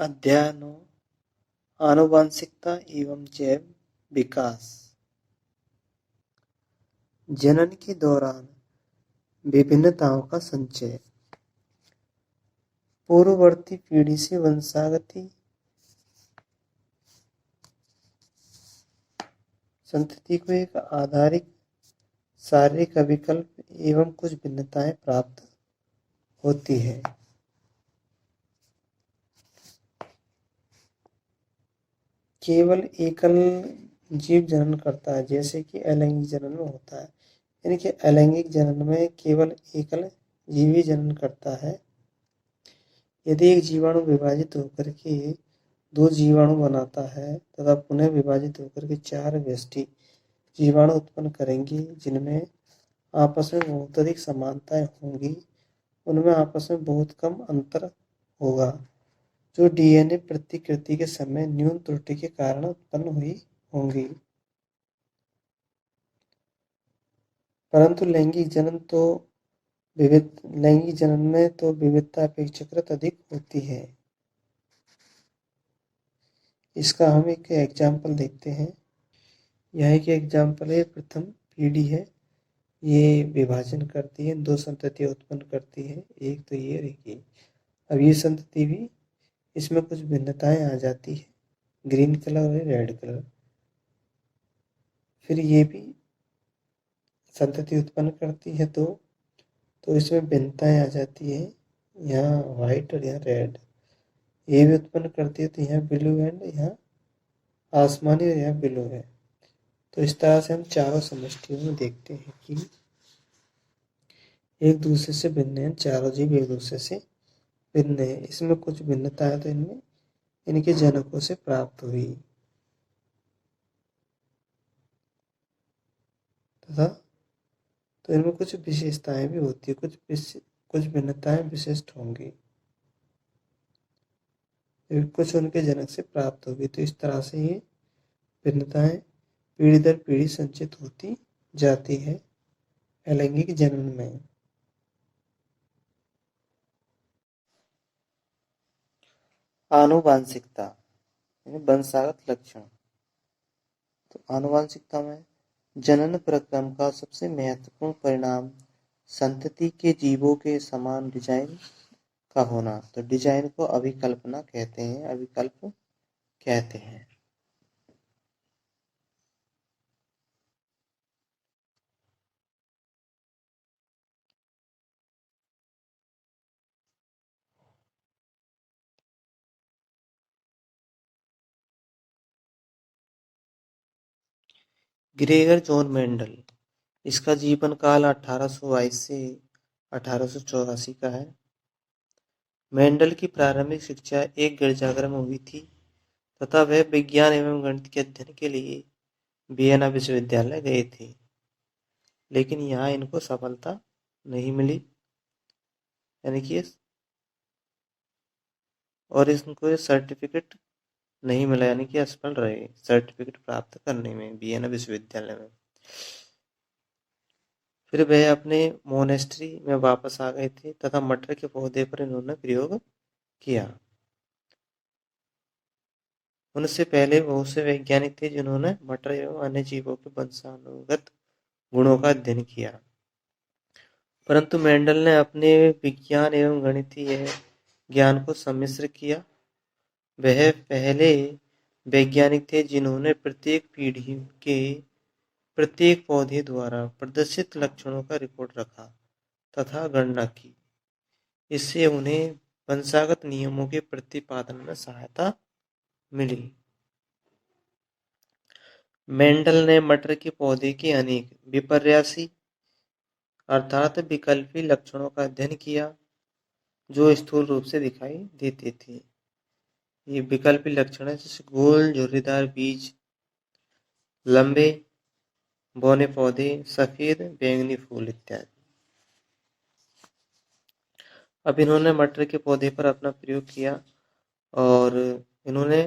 अध्ययनों, आनुवंशिकता एवं जैव विकास। जनन के दौरान विभिन्नताओं का संचय। पूर्ववर्ती पीढ़ी से वंशागति संतति को एक आधारिक शारीरिक अभिकल्प एवं कुछ भिन्नताएं प्राप्त होती है। केवल एकल जीव जनन करता है, जैसे कि अलैंगिक जनन में होता है। यानी कि अलैंगिक जनन में केवल एकल जीव ही जनन करता है। यदि एक जीवाणु विभाजित होकर के 2 जीवाणु बनाता है तथा पुनः विभाजित होकर के 4 व्यष्टि जीवाणु उत्पन्न करेंगे, जिनमें आपस में बहुत अधिक समानताएं होंगी, उनमें आपस में बहुत कम अंतर होगा, जो डीएनए प्रतिकृति के समय न्यून त्रुटि के कारण उत्पन्न हुई होंगी। परंतु लैंगिक जनन में तो विविधता अपेक्षाकृत अधिक होती है। इसका हम एक एग्जाम्पल देखते हैं। यह एक एग्जाम्पल है। प्रथम पीढ़ी है, ये विभाजन करती है, 2 संततियां उत्पन्न करती है। एक तो ये रही। अब ये संतति भी, इसमें कुछ भिन्नताएं आ जाती है, ग्रीन कलर और रेड कलर। फिर ये भी संतति उत्पन्न करती है तो इसमें भिन्नताएं आ जाती है, यहाँ व्हाइट और यहाँ रेड। ये भी उत्पन्न करती है, तो यहाँ ब्लू एंड यहाँ आसमानी और यहाँ ब्लू है। तो इस तरह से हम चारों समष्टियों में देखते हैं कि एक दूसरे से भिन्न है, चारों जीव एक दूसरे से भिन्न है। इसमें कुछ भिन्नता है तो इनमें इनके जनकों से प्राप्त हुई तथा तो इनमें कुछ विशेषताएं भी होती है, कुछ भिन्नताएं विशिष्ट होंगी, कुछ उनके जनक से प्राप्त होगी। तो इस तरह से ये भिन्नताएं पीढ़ी दर पीढ़ी संचित होती जाती है अलैंगिक जनन में। आनुवांशिकता यानी वंशागत लक्षण। तो आनुवांशिकता में जनन प्रक्रम का सबसे महत्वपूर्ण परिणाम संतति के जीवों के समान डिजाइन का होना। तो डिजाइन को अभिकल्पना कहते हैं, अभिकल्प कहते हैं। ग्रेगर जॉन मेंडल, इसका जीवन काल 1822 से 1884 का है। मेंडल की प्रारंभिक शिक्षा एक गिरजाघर में हुई थी तथा वह विज्ञान एवं गणित के अध्ययन के लिए वियना विश्वविद्यालय गए थे, लेकिन यहाँ इनको सफलता नहीं मिली, यानी कि और इनको सर्टिफिकेट नहीं मिला, यानी कि असफल रहे सर्टिफिकेट प्राप्त करने में वियना विश्वविद्यालय में। फिर वह अपने मोनेस्ट्री में वापस आ गए थे तथा मटर के पौधे पर इन्होंने प्रयोग किया। उनसे पहले बहुत से वैज्ञानिक थे जिन्होंने मटर एवं अन्य जीवों के वंशानुगत गुणों का अध्ययन किया, परंतु मेंडल ने अपने विज्ञान एवं गणितीय ज्ञान को सम्मिश्र किया। वह पहले वैज्ञानिक थे जिन्होंने प्रत्येक पीढ़ी के प्रत्येक पौधे द्वारा प्रदर्शित लक्षणों का रिकॉर्ड रखा तथा गणना की। इससे उन्हें वंशागत नियमों के प्रतिपादन में सहायता मिली। मेंडल ने मटर के पौधे के अनेक विपर्यासी अर्थात विकल्पी लक्षणों का अध्ययन किया, जो स्थूल रूप से दिखाई देते थे। ये विकल्पी लक्षण है, जैसे गोल झुर्रीदार बीज, लंबे बौने पौधे, सफेद बैंगनी फूल इत्यादि। अब इन्होंने मटर के पौधे पर अपना प्रयोग किया और इन्होंने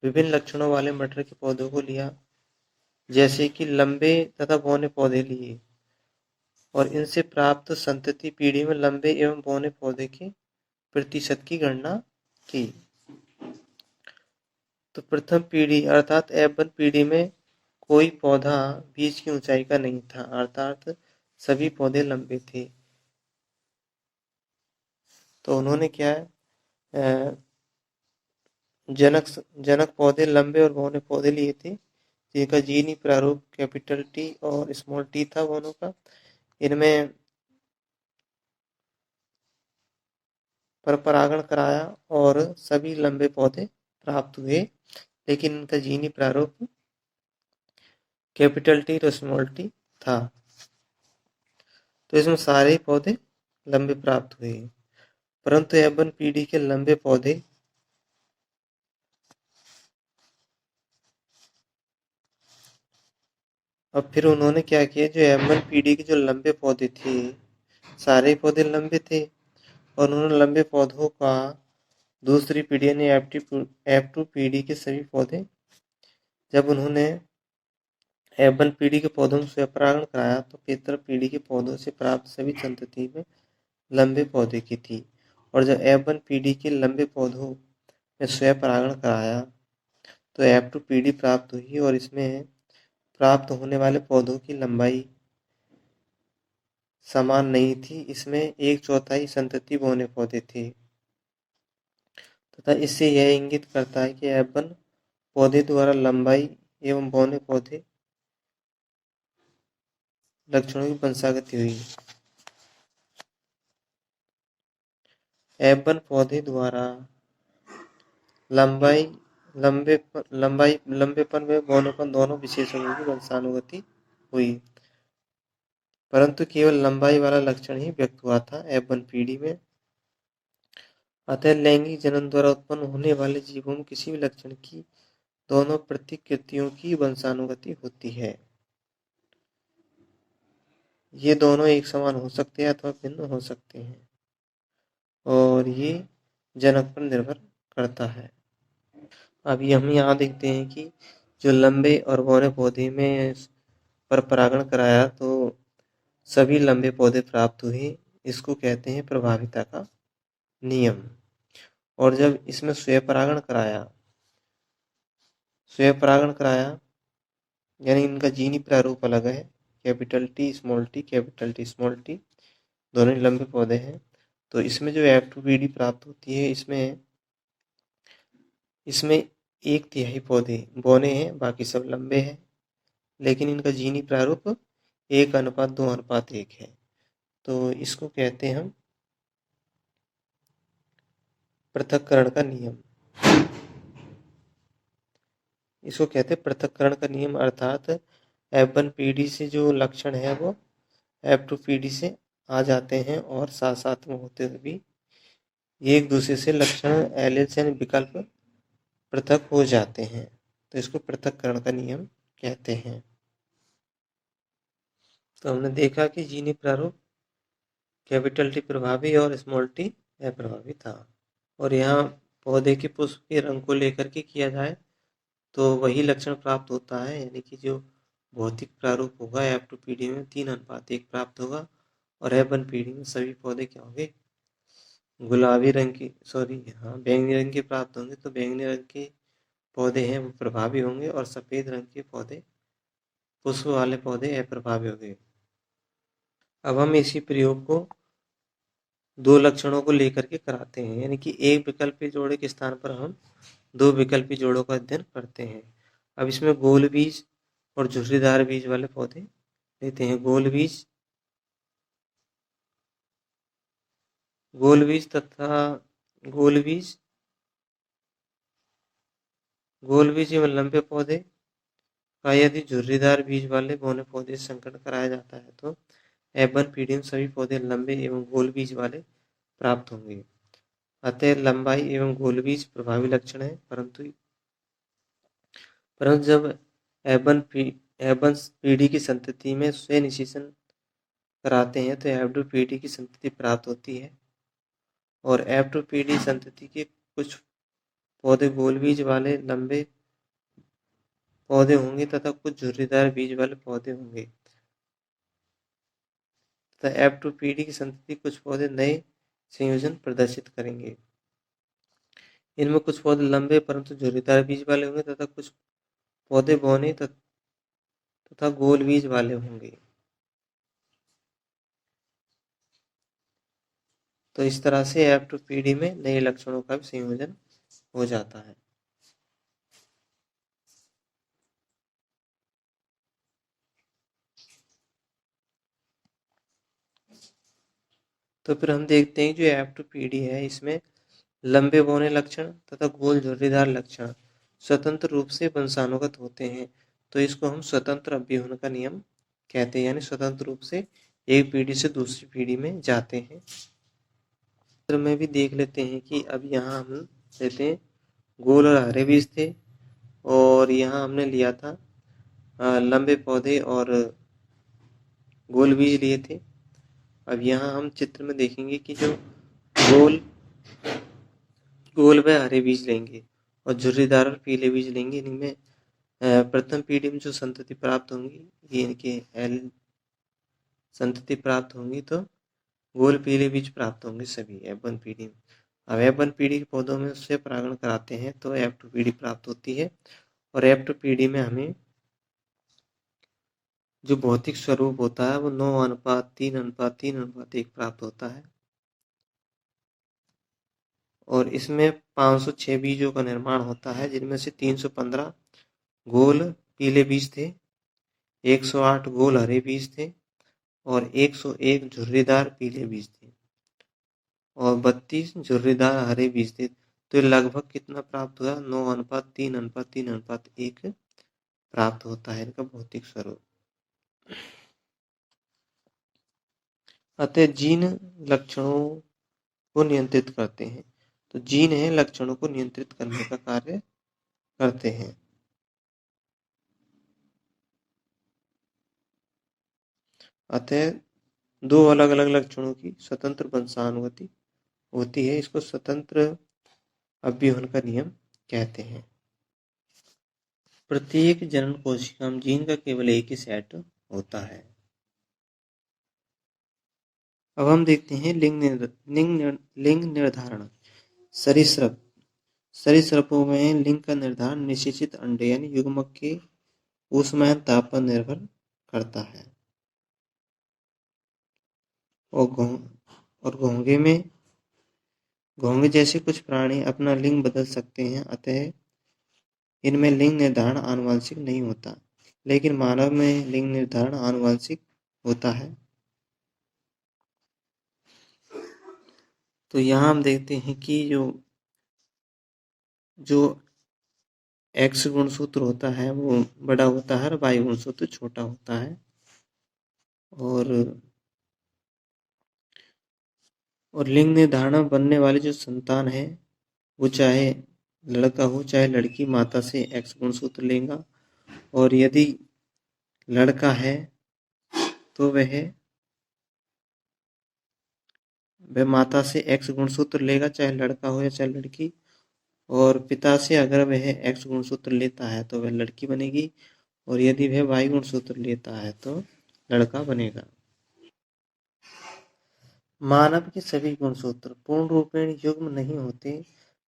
विभिन्न लक्षणों वाले मटर के पौधों को लिया, जैसे कि लंबे तथा बौने पौधे लिए और इनसे प्राप्त संतति पीढ़ी में लंबे एवं बौने पौधे के प्रतिशत की गणना की। तो प्रथम पीढ़ी अर्थात F1 पीढ़ी में कोई पौधा बीज की ऊंचाई का नहीं था, अर्थात सभी पौधे लंबे थे। तो उन्होंने क्या है, जनक पौधे लंबे और बौने पौधे लिए थे, जिनका जीनी प्रारूप कैपिटल टी और स्मॉल टी था दोनों का। इनमें पर परागण कराया और सभी लंबे पौधे प्राप्त हुए, लेकिन इनका जीनी प्रारूप कैपिटल टी और स्मॉल टी था। तो इसमें सारे पौधे लंबे प्राप्त हुए, परंतु F1 पीढ़ी के लंबे पौधे अब फिर उन्होंने क्या किया, जो F1 पीढ़ी के जो लंबे पौधे थे, सारे पौधे लंबे थे, और उन्होंने लंबे पौधों का दूसरी पीढ़ी यानी F2 पीढ़ी के सभी पौधे, जब उन्होंने F1 पीढ़ी के पौधों में स्वयंपरागण कराया तो पितर पीढ़ी के पौधों से प्राप्त सभी संतति में लंबे पौधे की थी। और जब F1 पीढ़ी के लंबे पौधों में स्वयंपरागण कराया तो F2 पीढ़ी प्राप्त हुई, और इसमें प्राप्त होने वाले पौधों की लंबाई समान नहीं थी। इसमें 1/4 संतति बौने पौधे थे, तथा इससे यह इंगित करता है कि F1 पौधे द्वारा लंबाई एवं बौने पौधे लक्षणों की वंशागति हुई। F1 पौधे द्वारा लंबेपन व बौनेपन दोनों विशेषणों की वंशानुगति हुई, परंतु केवल लंबाई वाला लक्षण ही व्यक्त हुआ था F1 पीढ़ी में। अतः लैंगिक जनन द्वारा उत्पन्न होने वाले जीवों में किसी भी लक्षण की दोनों प्रतिकृतियों की वंशानुगति होती है। ये दोनों एक समान हो सकते हैं अथवा भिन्न हो सकते हैं, और ये जनक पर निर्भर करता है। अभी हम यहाँ देखते हैं कि जो लंबे और बौने पौधे में पर परागण कराया तो सभी लंबे पौधे प्राप्त हुए। इसको कहते हैं प्रभाविता का नियम। और जब इसमें स्वयंपरागण कराया यानी इनका जीनी प्रारूप अलग है, कैपिटल टी स्मॉल टी दोनों ही लंबे पौधे हैं। तो इसमें जो F2 पीढ़ी प्राप्त होती है, इसमें 1/3 पौधे बौने हैं, बाकी सब लंबे हैं, लेकिन इनका जीनी प्रारूप 1:2:1 है। तो इसको कहते हैं हम पृथक्करण का नियम। इसको कहते हैं पृथक्करण का नियम, अर्थात F1 पीढ़ी से जो लक्षण है वो F2 पीढ़ी से आ जाते हैं, और साथ साथ में होते हुए भी ये एक दूसरे से लक्षण एलील्स यानी विकल्प पृथक हो जाते हैं। तो इसको पृथक्करण का नियम कहते हैं। तो हमने देखा कि जीनी प्रारूप कैपिटल टी प्रभावी और स्मॉल टी अप्रभावी था। और यहाँ पौधे के पुष्प के रंग को लेकर के किया जाए तो वही लक्षण प्राप्त होता है, यानी कि जो भौतिक प्रारूप होगा F2 पीढ़ी में 3:1 प्राप्त होगा, और F1 पीढ़ी में सभी पौधे क्या होंगे, बैंगनी रंग के प्राप्त होंगे। तो बैंगनी रंग के पौधे हैं वो प्रभावी होंगे, और सफेद रंग के पौधे, पुष्प वाले पौधे अप्रभावी होंगे। अब हम इसी प्रयोग को 2 लक्षणों को लेकर के कराते हैं, यानी कि एक विकल्पी जोड़े के स्थान पर हम 2 विकल्पी जोड़ों का अध्ययन करते हैं। अब इसमें गोल बीज और झुर्रीदार बीज वाले पौधे लेते हैं। गोल बीज एवं लंबे पौधे का यदि झुर्रीदार बीज वाले बौने पौधे से संकरण कराया जाता है तो F1 पीढ़ी में सभी पौधे लंबे एवं गोल बीज वाले प्राप्त होंगे। अतः लंबाई एवं गोल बीज प्रभावी लक्षण है, परंतु जब F1 पीढ़ी की संतति में स्वनिषेचन कराते हैं तो F2 पीढ़ी की संतति प्राप्त होती है, और F2 पीढ़ी संतति के कुछ पौधे गोल बीज वाले लंबे पौधे होंगे तथा कुछ झुर्रीदार बीज वाले पौधे होंगे। तथा F2PD की संतति कुछ पौधे नए संयोजन प्रदर्शित करेंगे। इनमें कुछ पौधे लंबे परंतु झुर्रीदार बीज वाले होंगे तथा कुछ पौधे बौने तथा गोल बीज वाले होंगे। तो इस तरह से F2PD में नए लक्षणों का भी संयोजन हो जाता है। तो फिर हम देखते हैं जो F2PD है, इसमें लंबे बौने लक्षण तथा गोल झुर्रीदार लक्षण स्वतंत्र रूप से वंशानुगत होते हैं। तो इसको हम स्वतंत्र अभ्यूहन का नियम कहते हैं, यानी स्वतंत्र रूप से एक पीढ़ी से दूसरी पीढ़ी में जाते हैं। चित्र में भी देख लेते हैं कि अब यहाँ हम लेते हैं गोल और हरे बीज थे, और यहाँ हमने लिया था लंबे पौधे और गोल बीज लिए थे। अब यहाँ हम चित्र में देखेंगे कि जो गोल व हरे बीज लेंगे और झुर्रीदार और पीले बीज लेंगे। इनमें प्रथम पीढ़ी में जो संतति प्राप्त होंगी, ये इनके एल संतति प्राप्त होंगी, तो गोल पीले बीज प्राप्त होंगे सभी F1 पीढ़ी में। अब F1 पीढ़ी के पौधों में उससे परागण कराते हैं तो F2 पीढ़ी प्राप्त होती है, और F2 पीढ़ी में हमें जो भौतिक स्वरूप होता है वो 9:3:3:1 प्राप्त होता है, और इसमें 506 बीजों का निर्माण होता है, जिनमें से 315 गोल पीले बीज थे, 108 गोल हरे बीज थे, और 101 झुर्रीदार पीले बीज थे, और 32 झुर्रीदार हरे बीज थे। तो लगभग कितना प्राप्त हुआ? 9:3:3:1 प्राप्त होता है इनका भौतिक स्वरूप। अतः जीन लक्षणों को नियंत्रित करते हैं। तो जीन है लक्षणों को नियंत्रित करने का कार्य करते हैं। अतः दो अलग अलग लक्षणों की स्वतंत्र वंशानुगति होती है, इसको स्वतंत्र अभ्यूहन का नियम कहते हैं। प्रत्येक जनन कोशिका में जीन का केवल एक ही सेट होता है। अब हम देखते हैं लिंग निर्धारण। सरीसृपों में लिंग का निर्धारण निषेचित अंडे यानी युग्मक के ऊष्मायन ताप पर निर्भर करता है। और घोंघे जैसे कुछ प्राणी अपना लिंग बदल सकते हैं, अतः इनमें लिंग निर्धारण आनुवंशिक नहीं होता, लेकिन मानव में लिंग निर्धारण आनुवंशिक होता है। तो यहाँ हम देखते हैं कि जो X गुणसूत्र होता है वो बड़ा होता है और Y गुणसूत्र छोटा होता है, और लिंग निर्धारण बनने वाली जो संतान है वो चाहे लड़का हो चाहे लड़की, माता से X गुणसूत्र लेगा, और यदि लड़का है तो वह माता से X गुणसूत्र लेगा, चाहे लड़का हो या चाहे लड़की, और पिता से अगर वह X गुणसूत्र लेता है तो वह लड़की बनेगी, और यदि वह Y गुणसूत्र लेता है तो लड़का बनेगा। मानव के सभी गुणसूत्र पूर्ण रूपेण युग्म नहीं होते।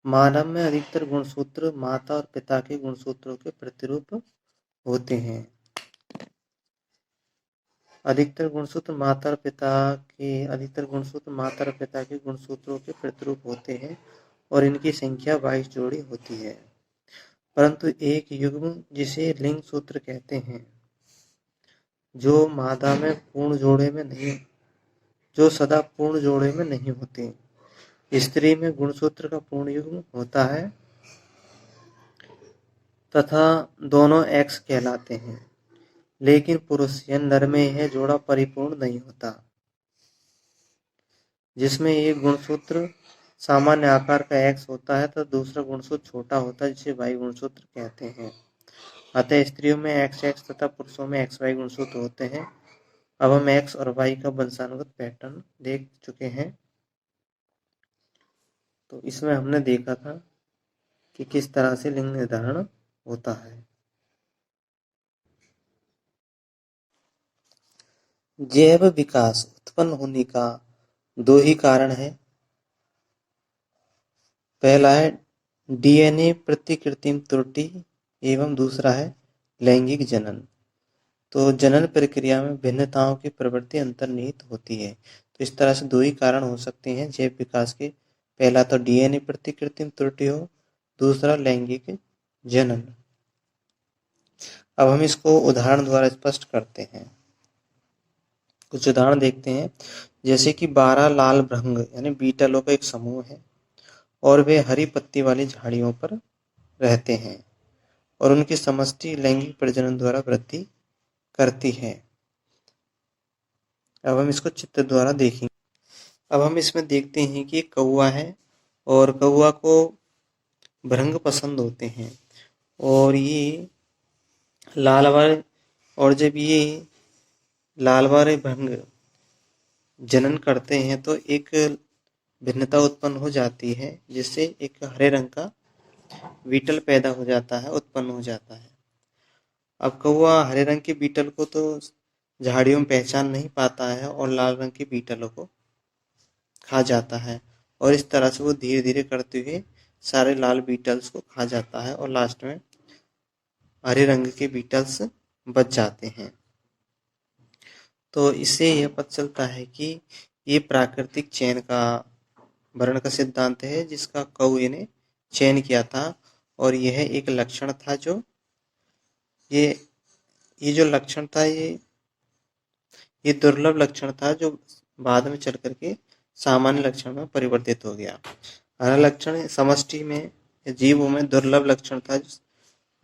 मानव में अधिकतर गुणसूत्र माता और पिता के गुणसूत्रों के प्रतिरूप होते हैं। अधिकतर गुणसूत्र माता और पिता के गुणसूत्रों के प्रतिरूप होते हैं, और इनकी संख्या 22 जोड़ी होती है। परंतु एक युग्म जिसे लिंग सूत्र कहते हैं, जो मादा में सदा पूर्ण जोड़े में नहीं होते। स्त्री में गुणसूत्र का पूर्ण युग्म होता है तथा दोनों X कहलाते हैं, लेकिन पुरुष या नर में यह जोड़ा परिपूर्ण नहीं होता, जिसमें एक गुणसूत्र सामान्य आकार का X होता है तो दूसरा गुणसूत्र छोटा होता है, जिसे Y गुणसूत्र कहते हैं। अतः स्त्रियों में XX तथा पुरुषों में XY गुणसूत्र होते हैं। अब हम X और Y का वंशानुगत पैटर्न देख चुके हैं। तो इसमें हमने देखा था कि किस तरह से लिंग निर्धारण होता है। जैव विकास उत्पन्न होने का दो ही कारण है। पहला है डीएनए प्रतिकृतिम त्रुटि एवं दूसरा है लैंगिक जनन। तो जनन प्रक्रिया में भिन्नताओं की प्रवृत्ति अंतर्निहित होती है। तो इस तरह से दो ही कारण हो सकते हैं जैव विकास के। पहला तो डीएनए प्रतिकृतिम त्रुटि हो, दूसरा लैंगिक जनन। अब हम इसको उदाहरण द्वारा स्पष्ट करते हैं। कुछ उदाहरण देखते हैं, जैसे कि 12 लाल भृंग यानी बीटलों का एक समूह है और वे हरी पत्ती वाली झाड़ियों पर रहते हैं और उनकी समष्टि लैंगिक प्रजनन द्वारा वृद्धि करती है। अब हम इसको चित्र द्वारा देखेंगे। अब हम इसमें देखते हैं कि एक कौवा है और कौवा को भृंग पसंद होते हैं और ये लाल वाले, और जब ये लाल वाले भृंग जनन करते हैं तो एक भिन्नता उत्पन्न हो जाती है, जिससे एक हरे रंग का बीटल पैदा हो जाता है, उत्पन्न हो जाता है। अब कौवा हरे रंग के बीटल को तो झाड़ियों में पहचान नहीं पाता है और लाल रंग के बीटलों को खा जाता है और इस तरह से वो धीरे धीरे करते हुए सारे लाल बीटल्स को खा जाता है और लास्ट में हरे रंग के बीटल्स बच जाते हैं। तो इससे यह पता चलता है कि ये प्राकृतिक चयन का वर्ण का सिद्धांत है जिसका कौवे ने चयन किया था और यह एक लक्षण था जो ये जो लक्षण था ये दुर्लभ लक्षण था जो बाद में चल करके सामान्य लक्षण में परिवर्तित हो गया। हरा लक्षण समष्टि में जीवों में दुर्लभ लक्षण था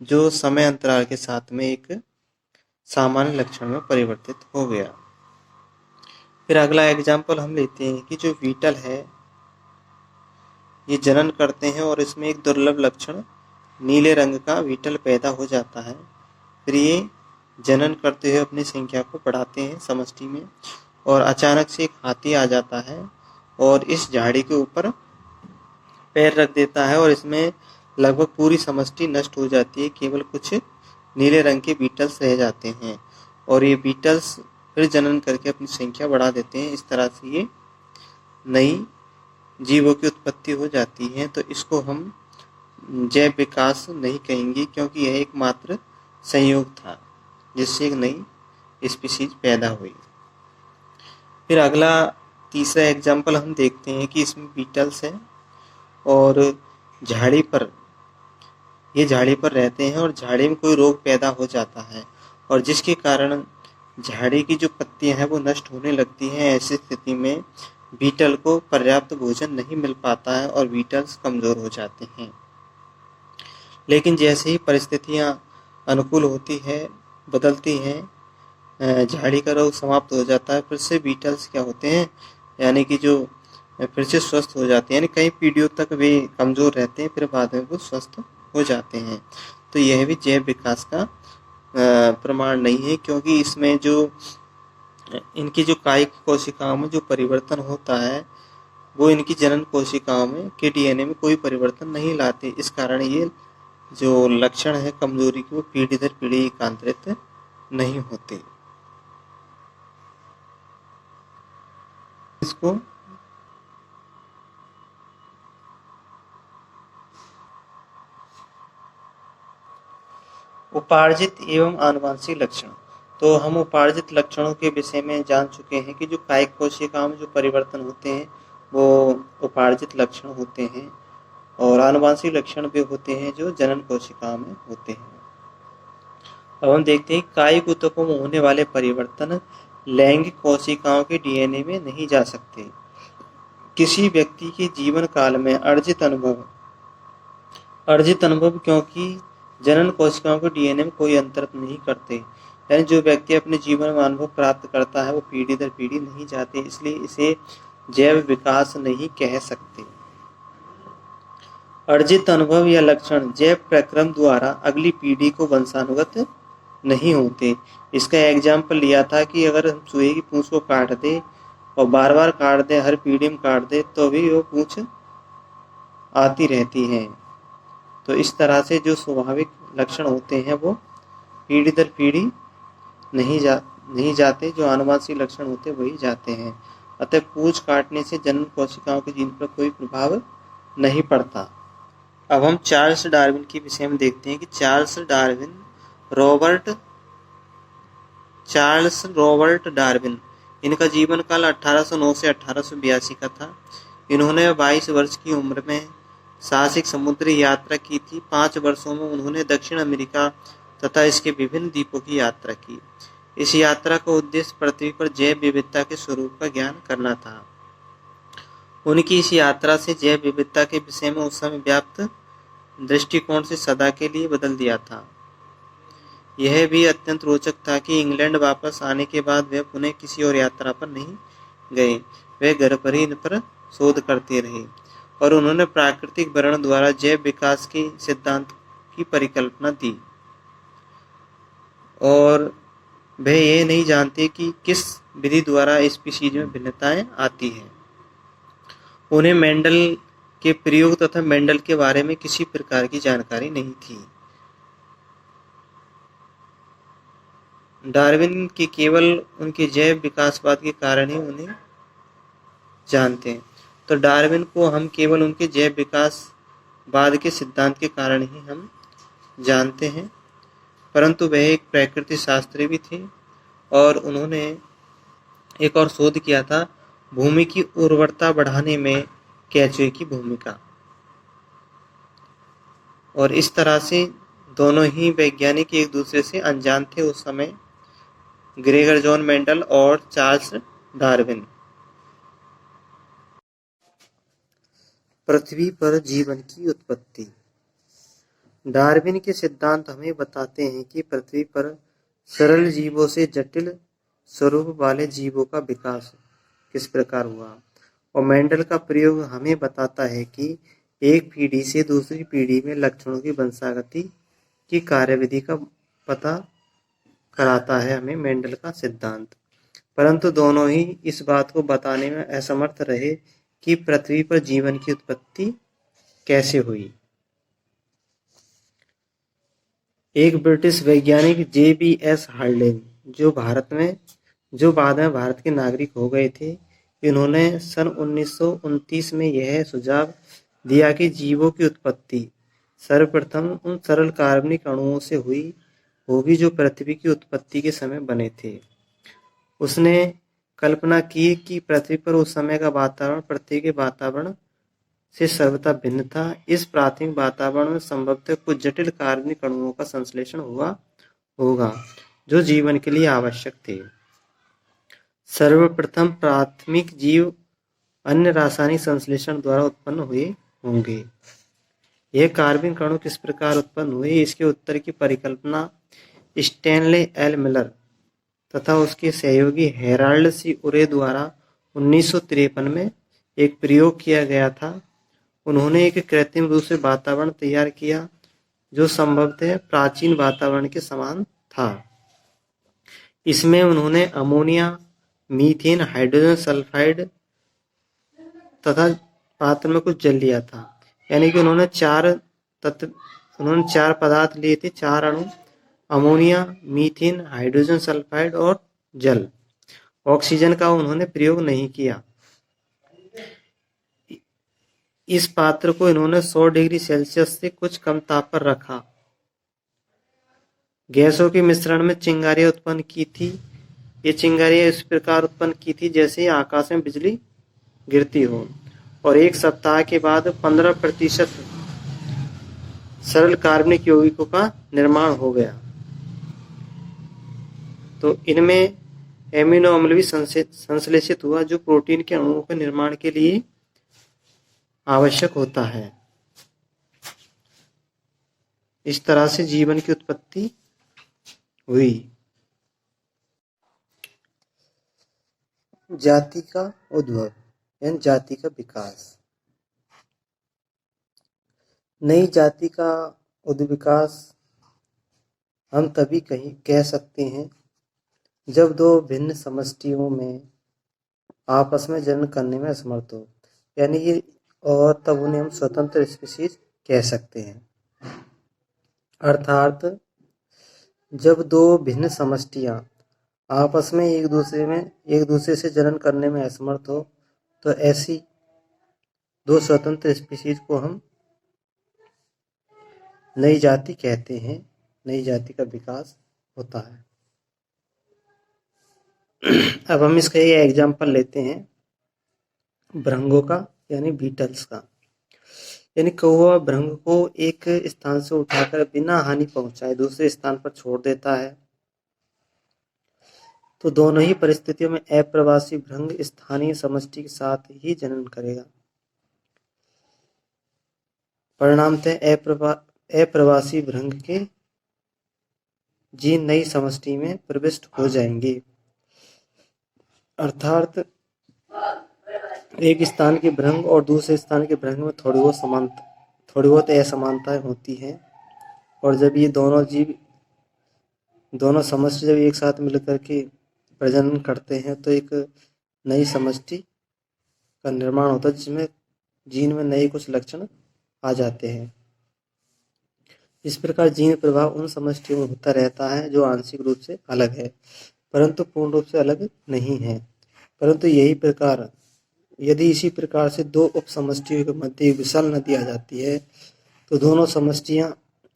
जो समय अंतराल के साथ में एक सामान्य लक्षण में परिवर्तित हो गया। फिर अगला एग्जाम्पल हम लेते हैं कि जो बीटल है ये जनन करते हैं और इसमें एक दुर्लभ लक्षण नीले रंग का बीटल पैदा हो जाता है। फिर ये जनन करते हुए अपनी संख्या को बढ़ाते हैं समष्टि में और अचानक से एक हाथी आ जाता है और इस झाड़ी के ऊपर पैर रख देता है और इसमें लगभग पूरी समष्टि नष्ट हो जाती है, केवल कुछ नीले रंग के बीटल्स रह जाते हैं और ये बीटल्स फिर जनन करके अपनी संख्या बढ़ा देते हैं। इस तरह से ये नई जीवों की उत्पत्ति हो जाती है। तो इसको हम जैव विकास नहीं कहेंगे क्योंकि यह एकमात्र संयोग था जिससे एक नई स्पीशीज पैदा हुई। फिर अगला तीसरा एग्जाम्पल हम देखते हैं कि इसमें बीटल्स है और झाड़ी पर रहते हैं और झाड़ी में कोई रोग पैदा हो जाता है और जिसके कारण झाड़ी की जो पत्तियां हैं वो नष्ट होने लगती हैं। ऐसी स्थिति में बीटल को पर्याप्त भोजन नहीं मिल पाता है और बीटल्स कमजोर हो जाते हैं। लेकिन जैसे ही परिस्थितियां अनुकूल होती है, बदलती हैं, झाड़ी का रोग समाप्त हो जाता है, फिर से बीटल्स क्या होते हैं यानी कि जो फिर से स्वस्थ हो जाते हैं, यानी कई पीढ़ियों तक वे कमजोर रहते हैं फिर बाद में वो स्वस्थ हो जाते हैं। तो यह भी जैव विकास का प्रमाण नहीं है क्योंकि इसमें जो इनकी जो कायिक कोशिकाओं में जो परिवर्तन होता है वो इनकी जनन कोशिकाओं में के डीएनए में कोई परिवर्तन नहीं लाते। इस कारण ये जो लक्षण है कमजोरी के वो पीढ़ी दर पीढ़ी एकांतरित नहीं होते। इसको उपार्जित एवं आनुवंशिक लक्षण। तो हम उपार्जित लक्षणों के विषय में जान चुके हैं कि जो कायिक कोशिकाओं में जो परिवर्तन होते हैं वो उपार्जित लक्षण होते हैं और आनुवंशिक लक्षण भी होते हैं जो जनन कोशिकाओं में होते हैं। अब हम देखते हैं कायिक ऊतकों में होने वाले परिवर्तन लैंगिक कोशिकाओं के डीएनए में नहीं जा सकते। किसी व्यक्ति के जीवन काल में अर्जित अनुभव क्योंकि जनन कोशिकाओं के डीएनए में कोई अंतर नहीं करते, यानी जो व्यक्ति अपने जीवन में अनुभव प्राप्त करता है वो पीढ़ी दर पीढ़ी नहीं जाते, इसलिए इसे जैव विकास नहीं कह सकते। अर्जित अनुभव या लक्षण जैव प्रक्रम द्वारा अगली पीढ़ी को वंशानुगत नहीं होते। इसका एग्जाम्पल लिया था कि अगर हम चूहे की पूंछ को काट दे और बार बार काट दे, हर पीढ़ी में काट दे तो भी वो पूंछ आती रहती है। तो इस तरह से जो स्वाभाविक लक्षण होते हैं वो पीढ़ी दर पीढ़ी नहीं नहीं जाते, जो आनुवंशिक लक्षण होते वही जाते हैं। अतः पूंछ काटने से जन्म कोशिकाओं के जीन पर कोई प्रभाव नहीं पड़ता। अब हम चार्ल्स डार्विन के विषय में देखते हैं कि चार्ल्स रॉबर्ट डार्विन, इनका जीवन काल 1809 से 1882 का था। इन्होंने 22 वर्ष की उम्र में साहसिक समुद्री यात्रा की थी। 5 वर्षों में उन्होंने दक्षिण अमेरिका तथा इसके विभिन्न द्वीपों की यात्रा की। इस यात्रा का उद्देश्य पृथ्वी पर जैव विविधता के स्वरूप का ज्ञान करना था। उनकी इस यात्रा से जैव विविधता के विषय में उस समय व्याप्त दृष्टिकोण से सदा के लिए बदल दिया था। यह भी अत्यंत रोचक था कि इंग्लैंड वापस आने के बाद वे पुनः किसी और यात्रा पर नहीं गए। वे घर पर ही इन पर शोध करते रहे और उन्होंने प्राकृतिक वर्णन द्वारा जैव विकास के सिद्धांत की परिकल्पना दी। और वे ये नहीं जानते कि किस विधि द्वारा स्पीशीज में भिन्नताएं आती हैं। उन्हें मेंडल के प्रयोग तथा मेंडल के बारे में किसी प्रकार की जानकारी नहीं थी। डार्विन के केवल उनके जैव विकासवाद के कारण ही उन्हें जानते हैं। तो डार्विन को हम केवल उनके जैव विकासवाद के सिद्धांत के कारण ही हम जानते हैं, परंतु वह एक प्रकृति शास्त्री भी थे और उन्होंने एक और शोध किया था, भूमि की उर्वरता बढ़ाने में केंचुए की भूमिका। और इस तरह से दोनों ही वैज्ञानिक एक दूसरे से अनजान थे उस समय, ग्रेगर जॉन मेंडल और चार्ल्स डार्विन। पृथ्वी पर जीवन की उत्पत्ति। डार्विन के सिद्धांत हमें बताते हैं कि पृथ्वी पर सरल जीवों से जटिल स्वरूप वाले जीवों का विकास किस प्रकार हुआ, और मेंडल का प्रयोग हमें बताता है कि एक पीढ़ी से दूसरी पीढ़ी में लक्षणों की वंशागति की कार्यविधि का पता कराता है हमें मेंडल का सिद्धांत। परंतु दोनों ही इस बात को बताने में असमर्थ रहे कि पृथ्वी पर जीवन की उत्पत्ति कैसे हुई। एक ब्रिटिश वैज्ञानिक JBS हार्लेन, जो बाद में भारत के नागरिक हो गए थे, इन्होंने सन 1929 में यह सुझाव दिया कि जीवों की उत्पत्ति सर्वप्रथम उन सरल कार्बनिक अणुओं से हुई होगी जो पृथ्वी की उत्पत्ति के समय बने थे। उसने कल्पना की कि पृथ्वी पर उस समय का वातावरण पृथ्वी के वातावरण से सर्वथा भिन्न था। इस प्राथमिक वातावरण में संभवतः कुछ जटिल कार्बनिक अणुओं का संश्लेषण हुआ होगा जो जीवन के लिए आवश्यक थे। सर्वप्रथम प्राथमिक जीव अन्य रासायनिक संश्लेषण द्वारा उत्पन्न हुए होंगे। यह कार्बनिक अणु किस प्रकार उत्पन्न हुए, इसके उत्तर की परिकल्पना स्टैनले एल मिलर तथा उसके सहयोगी हेराल्ड सी उरे द्वारा 1953 में एक प्रयोग किया गया था। उन्होंने एक कृत्रिम रूप से वातावरण तैयार किया जो संभवतः प्राचीन वातावरण के समान था। इसमें उन्होंने अमोनिया, मीथेन, हाइड्रोजन सल्फाइड तथा पात्र में कुछ जल लिया था। यानी कि उन्होंने चार पदार्थ लिए थे, 4 अणु, अमोनिया, मीथेन, हाइड्रोजन सल्फाइड और जल। ऑक्सीजन का उन्होंने प्रयोग नहीं किया। इस पात्र को इन्होंने 100 डिग्री सेल्सियस से कुछ कम ताप पर रखा। गैसों के मिश्रण में चिंगारियां उत्पन्न की थी। ये चिंगारियां इस प्रकार उत्पन्न की थी जैसे आकाश में बिजली गिरती हो, और 1 सप्ताह के बाद 15% सरल कार्बनिक यौगिकों का निर्माण हो गया। तो इनमें एमिनो अम्ल भी संश्लेषित हुआ जो प्रोटीन के अणुओं के निर्माण के लिए आवश्यक होता है। इस तरह से जीवन की उत्पत्ति हुई। जाति का उद्भव यानी जाति का विकास। नई जाति का उद्विकास हम तभी कह सकते हैं जब 2 भिन्न समष्टियों में आपस में जन्म करने में असमर्थ हो, यानी कि और तब उन्हें हम स्वतंत्र स्पीशीज कह सकते हैं। अर्थात जब 2 भिन्न समष्टियां आपस में एक दूसरे से जनन करने में असमर्थ हो, तो ऐसी दो स्वतंत्र स्पीशीज को हम नई जाति कहते हैं। नई जाति का विकास होता है। अब हम इसका एक एग्जाम्पल लेते हैं भृंगों का, यानी बीटल्स का। यानी कौवा भृंग को एक स्थान से उठाकर बिना हानि पहुंचाए दूसरे स्थान पर छोड़ देता है, तो दोनों ही परिस्थितियों में अप्रवासी भृंग स्थानीय समष्टि के साथ ही जनन करेगा। परिणामतः अप्रवासी भृंग के जीन नई समष्टि में प्रविष्ट हो जाएंगे। अर्थात एक स्थान के भृंग और दूसरे स्थान के भृंग में थोड़ी बहुत असमानताएं होती हैं, और जब ये दोनों समष्टि जब एक साथ मिलकर के प्रजनन करते हैं तो एक नई समष्टि का निर्माण होता है, जिसमें जीन में नए कुछ लक्षण आ जाते हैं। इस प्रकार जीन प्रभाव उन समष्टियों में होता रहता है जो आंशिक रूप से अलग है, परंतु पूर्ण रूप से अलग नहीं है। परंतु यदि इसी प्रकार से दो उप समष्टियों के मध्य एक विशाल नदी आ जाती है, तो दोनों समष्टियां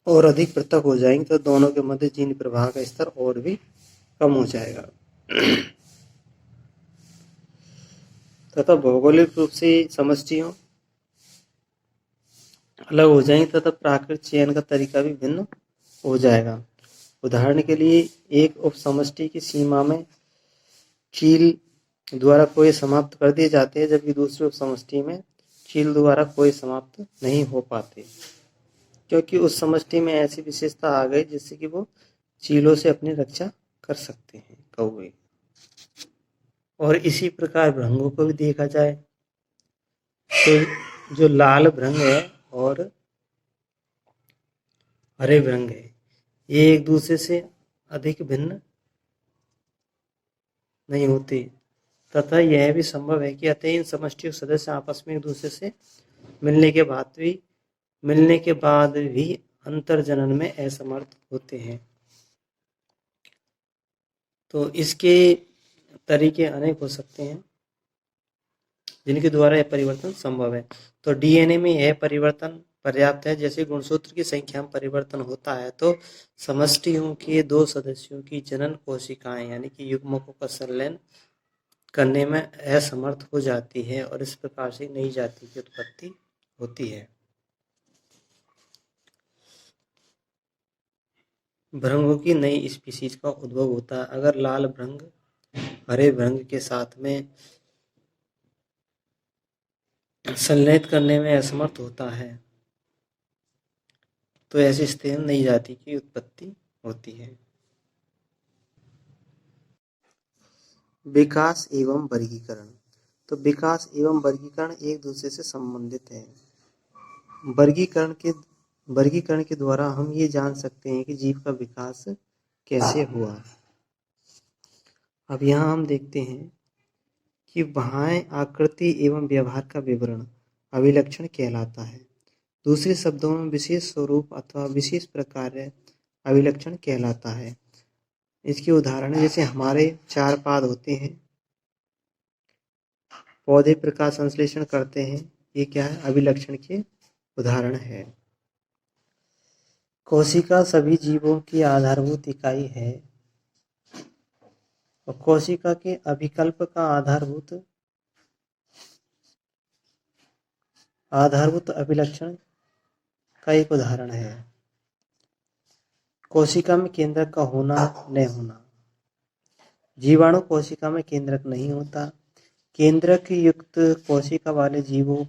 और अधिक पृथक हो जाएंगी, तो दोनों के मध्य जीन प्रवाह का स्तर और भी कम हो जाएगा। तथा भौगोलिक रूप से समष्टियों अलग हो जाएंगी तथा प्राकृतिक चयन का तरीका भी भिन्न हो जाएगा। उदाहरण के लिए एक उप समष्टि की सीमा में चील द्वारा कोई समाप्त कर दिए जाते हैं, जबकि दूसरी उप समष्टि में चील द्वारा कोई समाप्त नहीं हो पाते, क्योंकि उस समष्टि में ऐसी विशेषता आ गई जिससे कि वो चीलों से अपनी रक्षा कर सकते हैं, कौवे। और इसी प्रकार भृंगों को भी देखा जाए तो जो लाल भृंग है और हरे भृंग है, ये एक दूसरे से अधिक भिन्न नहीं होते, तथा यह भी संभव है कि अतः इन समष्टियों सदस्य आपस में एक दूसरे से मिलने के बाद भी अंतर्जनन में असमर्थ होते हैं। तो इसके तरीके अनेक हो सकते हैं जिनके द्वारा यह परिवर्तन संभव है। तो डीएनए में यह परिवर्तन पर्याप्त है। जैसे गुणसूत्र की संख्या में परिवर्तन होता है, तो समष्टियों के दो सदस्यों की जनन कोशिकाएं यानी कि युग्मकों का संलयन करने में असमर्थ हो जाती है, और इस प्रकार से नई जाति की उत्पत्ति होती है। भृंगों की नई स्पीशीज का उद्भव होता है। अगर लाल भृंग हरे भृंग के साथ में संलयित करने में असमर्थ होता है, तो ऐसी स्थिति में नई जाति की उत्पत्ति होती है। विकास एवं वर्गीकरण। तो विकास एवं वर्गीकरण एक दूसरे से संबंधित है। वर्गीकरण के द्वारा हम ये जान सकते हैं कि जीव का विकास कैसे हुआ। अब यहाँ हम देखते हैं कि बाह्य आकृति एवं व्यवहार का विवरण अभिलक्षण कहलाता है। दूसरे शब्दों में विशेष स्वरूप अथवा विशेष प्रकार अभिलक्षण कहलाता है। इसके उदाहरण जैसे हमारे 4 पाद होते हैं, पौधे प्रकाश संश्लेषण करते हैं, ये क्या है? अभिलक्षण के उदाहरण है। कोशिका सभी जीवों की आधारभूत इकाई है, और कोशिका के अभिकल्प का आधारभूत अभिलक्षण का एक उदाहरण है। कोशिका में केंद्रक का होना न होना। जीवाणु कोशिका में केंद्रक नहीं होता। केंद्रक युक्त कोशिका वाले जीवों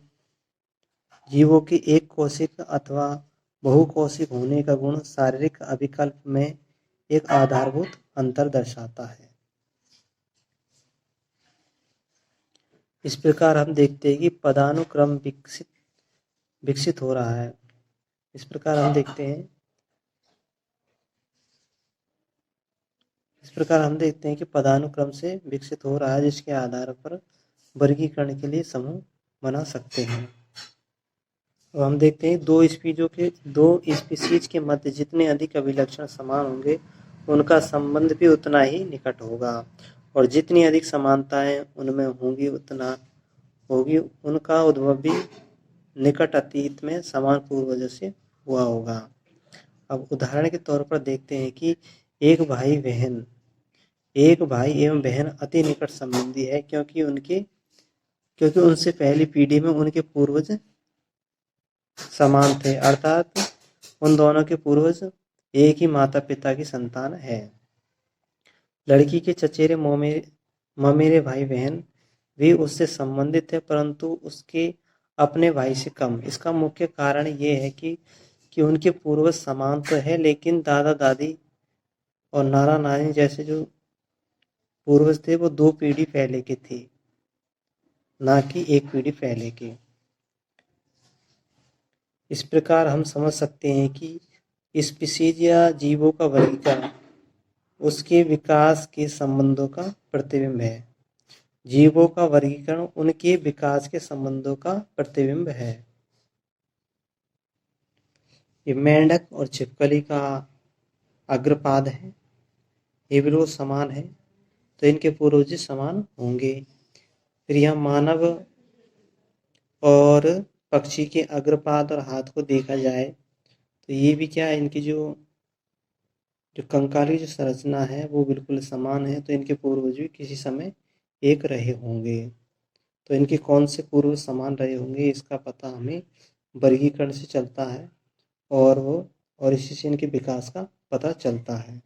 की एक कोशिक अथवा बहुकोशिक होने का गुण शारीरिक अभिकल्प में एक आधारभूत अंतर दर्शाता है। इस प्रकार हम देखते हैं कि पदानुक्रम विकसित हो रहा है। इस प्रकार हम देखते हैं कि पदानुक्रम से विकसित हो रहा है, जिसके आधार पर वर्गीकरण के लिए समूह बना सकते हैं। और हम देखते हैं दो स्पीशीज के मध्य जितने अधिक अभिलक्षण समान होंगे, उनका संबंध भी उतना ही निकट होगा, और जितनी अधिक समानताएं उनमें होंगी उनका उद्भव भी निकट अतीत में समान पूर्वजों से हुआ होगा। अब उदाहरण के तौर पर देखते हैं कि एक भाई एवं बहन अति निकट संबंधी है, क्योंकि उनसे पहली पीढ़ी में उनके पूर्वज समान थे, अर्थात उन दोनों के पूर्वज एक ही माता पिता की संतान है। लड़की के चचेरे ममेरे भाई बहन भी उससे संबंधित है, परंतु उसके अपने भाई से कम। इसका मुख्य कारण ये है कि उनके पूर्वज समान तो है, लेकिन दादा दादी और नाना नानी जैसे जो पूर्वज थे वो 2 पीढ़ी पहले के थे, ना कि 1 पीढ़ी पहले के। इस प्रकार हम समझ सकते हैं कि स्पीशीज या जीवों का वर्गीकरण उसके विकास के संबंधों का प्रतिबिंब है। जीवों का वर्गीकरण उनके विकास के संबंधों का प्रतिबिंब है। ये मेंढक और छिपकली का अग्रपाद है, ये बिल्कुल समान है, तो इनके पूर्वज समान होंगे। फिर यहाँ मानव और पक्षी के अग्रपाद और हाथ को देखा जाए तो ये भी क्या है, इनकी जो कंकाली जो संरचना है वो बिल्कुल समान है, तो इनके पूर्वज भी किसी समय एक रहे होंगे। तो इनके कौन से पूर्वज समान रहे होंगे इसका पता हमें वर्गीकरण से चलता है, और इसी से इनके विकास का पता चलता है।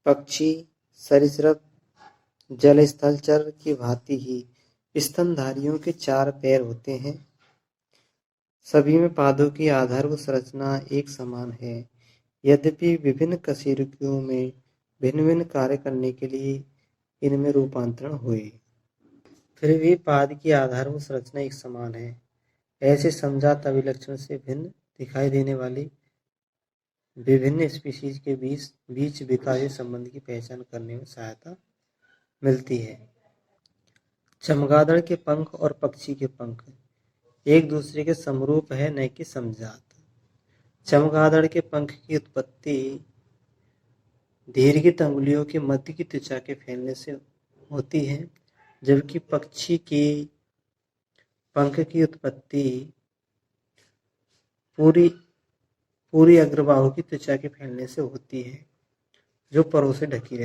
पक्षी, सरीसृप, जल स्थलचर की भांति ही स्तनधारियों के 4 पैर होते हैं। सभी में पादों की आधारभूत संरचना एक समान है, यद्यपि विभिन्न कशेरुकियों में भिन्न-भिन्न कार्य करने के लिए इनमें रूपांतरण हुए। फिर भी पाद की आधारभूत संरचना एक समान है। ऐसे समजात अभिलक्षण से भिन्न दिखाई देने वाली विभिन्न स्पीशीज के बीच विकासीय संबंध की पहचान करने में सहायता मिलती है। चमगादड़ के पंख और पक्षी के पंख एक दूसरे के समरूप है, न कि समजात। चमगादड़ के पंख की उत्पत्ति दीर्घित अंगुलियों के मध्य की त्वचा के फैलने से होती है, जबकि पक्षी के पंख की उत्पत्ति पूरी अग्रबाहु की त्वचा के फैलने से होती है, जो परों से ढकी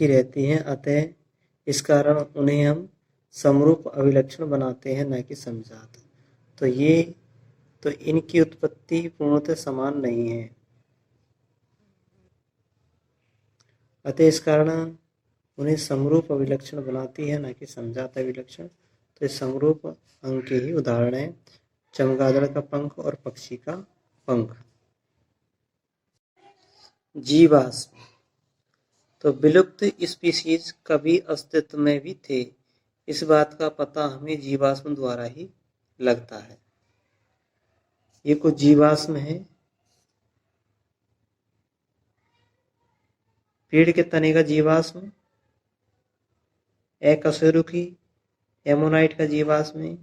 रहती है। अतः इस कारण उन्हें हम समरूप अभिलक्षण बनाते हैं, न कि समजात। तो इनकी उत्पत्ति पूर्णतः समान नहीं है, अतः इस कारण उन्हें समरूप अभिलक्षण बनाती है, न कि समजात अभिलक्षण। तो इस समरूप अंग के ही उदाहरण है चमगादड़ का पंख और पक्षी का पंख। जीवाश्म, तो विलुप्त स्पीशीज कभी अस्तित्व में भी थे, इस बात का पता हमें जीवाश्म द्वारा ही लगता है। ये कुछ जीवाश्म है। पेड़ के तने का जीवाश्म, एकशेरुकी एमोनाइट का जीवाश्म है,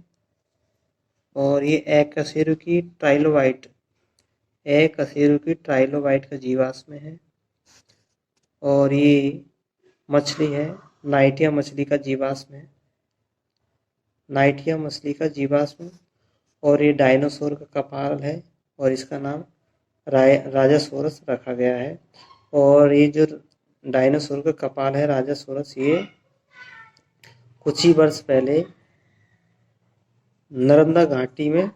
और ये एकशेरुकी ट्राइलोबाइट का जीवाश्म है। और ये मछली है, नाइटिया मछली का जीवाश्म है, और ये डायनासोर का कपाल है, और इसका नाम राजासोरस रखा गया है। और ये जो डायनासोर का कपाल है राजासोरस, ये कुछ ही वर्ष पहले नर्मदा घाटी में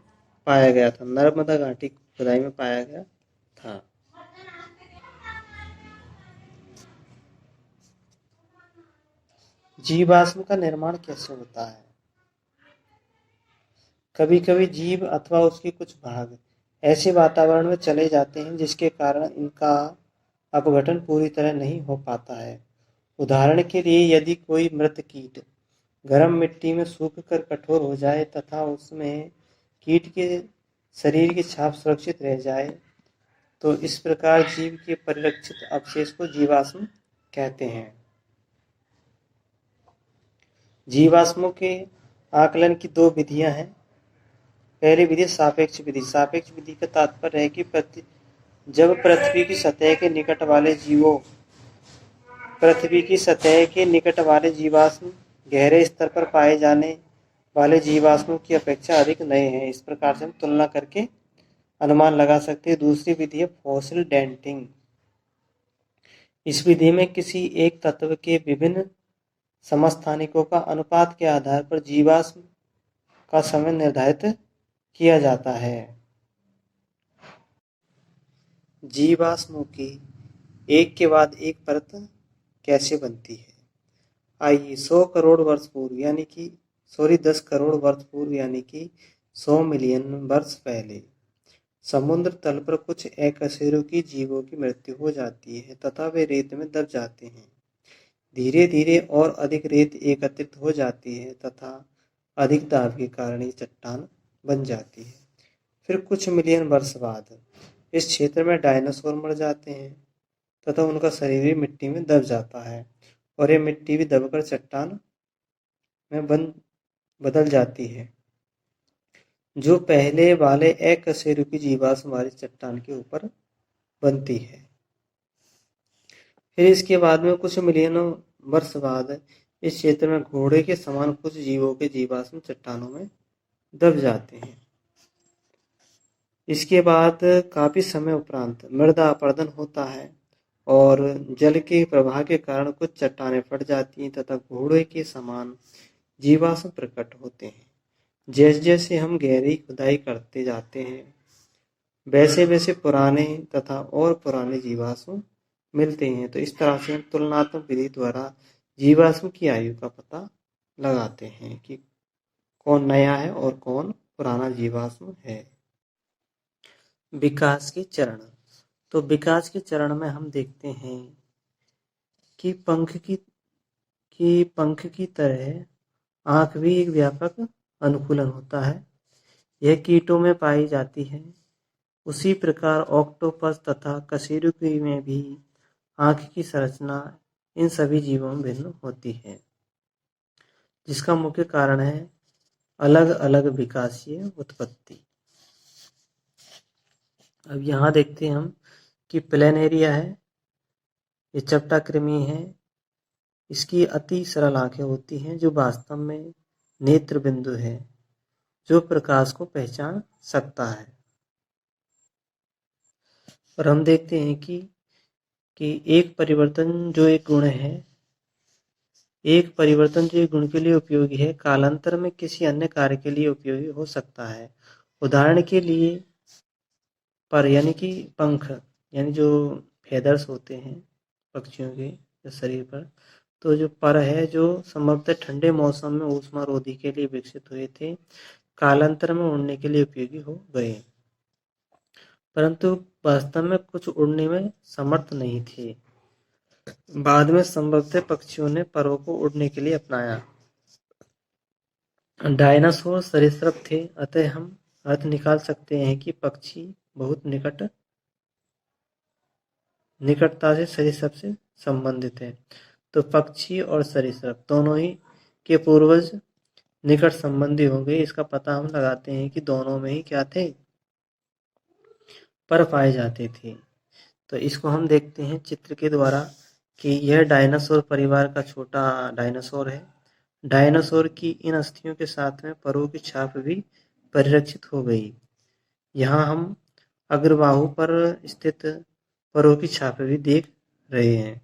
पाया गया था, नर्मदा घाटी खुदाई में पाया गया था। जीवाश्म का निर्माण कैसे होता है? कभी कभी जीव अथवा उसके कुछ भाग ऐसे वातावरण में चले जाते हैं जिसके कारण इनका अपघटन पूरी तरह नहीं हो पाता है। उदाहरण के लिए यदि कोई मृत कीट गर्म मिट्टी में सूखकर कठोर हो जाए तथा उसमें कीट के शरीर की छाप सुरक्षित रह जाए, तो इस प्रकार जीव के परिरक्षित अवशेष को जीवाश्म कहते हैं। जीवाश्मों के आकलन की दो विधियां हैं। पहली विधि सापेक्ष विधि। सापेक्ष विधि का तात्पर्य है कि जब पृथ्वी की सतह के निकट वाले जीवाश्म गहरे स्तर पर पाए जाने वाले जीवाश्मों की अपेक्षा अधिक नए हैं। इस प्रकार से हम तुलना करके अनुमान लगा सकते हैं। दूसरी विधि है फॉसिल डेटिंग। इस विधि में किसी एक तत्व के विभिन्न समस्थानिकों का अनुपात के आधार पर जीवाश्म का समय निर्धारित किया जाता है। जीवाश्मों की एक के बाद एक परत कैसे बनती है? आइए 100 करोड़ वर्ष पूर्व यानी कि 10 करोड़ वर्ष पूर्व यानी कि 100 मिलियन वर्ष पहले समुद्र तल पर कुछ अकशेरुकी जीवों की मृत्यु हो जाती है तथा वे रेत में दब जाते हैं। धीरे धीरे और अधिक रेत एकत्रित हो जाती है तथा अधिक दाब के कारण ये चट्टान बन जाती है। फिर कुछ मिलियन वर्ष बाद इस क्षेत्र में डायनासोर मर जाते हैं तथा उनका शरीर भी मिट्टी में दब जाता है और ये मिट्टी भी दबकर चट्टान में बदल जाती है, जो पहले वाले अकशेरुकी जीवाश्म वाली चट्टान के ऊपर बनती है। फिर इसके बाद में कुछ मिलियनों वर्ष बाद इस क्षेत्र में घोड़े के समान कुछ जीवों के जीवाश्म चट्टानों में दब जाते हैं। इसके बाद काफी समय उपरांत मृदा अपरदन होता है और जल के प्रवाह के कारण कुछ चट्टानें फट जाती हैं तथा घोड़े के समान जीवाश्म प्रकट होते हैं। जैसे जैसे हम गहरी खुदाई करते जाते हैं वैसे वैसे पुराने तथा और पुराने जीवाश्म मिलते हैं। तो इस तरह से हम तुलनात्मक विधि द्वारा जीवाश्म की आयु का पता लगाते हैं कि कौन नया है और कौन पुराना जीवाश्म है। विकास के चरण। तो विकास के चरण में हम देखते हैं कि पंख की तरह आँख भी एक व्यापक अनुकूलन होता है। यह कीटों में पाई जाती है। उसी प्रकार ऑक्टोपस तथा कशेरुकी में भी आँख की संरचना इन सभी जीवों में भिन्न होती है, जिसका मुख्य कारण है अलग अलग विकासीय उत्पत्ति। अब यहाँ देखते हैं हम कि प्लेनेरिया है, ये चपटा कृमि है। इसकी अति सरल आंखें होती हैं जो वास्तव में नेत्र बिंदु है जो प्रकाश को पहचान सकता है। और हम देखते हैं कि एक परिवर्तन जो एक गुण के लिए उपयोगी है कालांतर में किसी अन्य कार्य के लिए उपयोगी हो सकता है। उदाहरण के लिए पर यानी कि पंख यानी जो फेदर्स होते हैं पक्षियों के शरीर पर, तो जो पर है जो संभवतः ठंडे मौसम में ऊष्मारोधी के लिए विकसित हुए थे, कालांतर में उड़ने के लिए उपयोगी हो गए, परंतु वास्तव में कुछ उड़ने में समर्थ नहीं थे। बाद में संभवतः पक्षियों ने परों को उड़ने के लिए अपनाया। डायनासोर सरीसृप थे, अतः हम अर्थ निकाल सकते हैं कि पक्षी बहुत निकटता से सरीसृप से संबंधित है। तो पक्षी और सरीसृप दोनों ही के पूर्वज निकट संबंधी होंगे। इसका पता हम लगाते हैं कि दोनों में ही क्या थे, पर पाए जाते थे। तो इसको हम देखते हैं चित्र के द्वारा कि यह डायनासोर परिवार का छोटा डायनासोर है। डायनासोर की इन अस्थियों के साथ में परों की छाप भी परिरक्षित हो गई। यहाँ हम अग्रबाहु पर स्थित परों की छाप भी देख रहे हैं।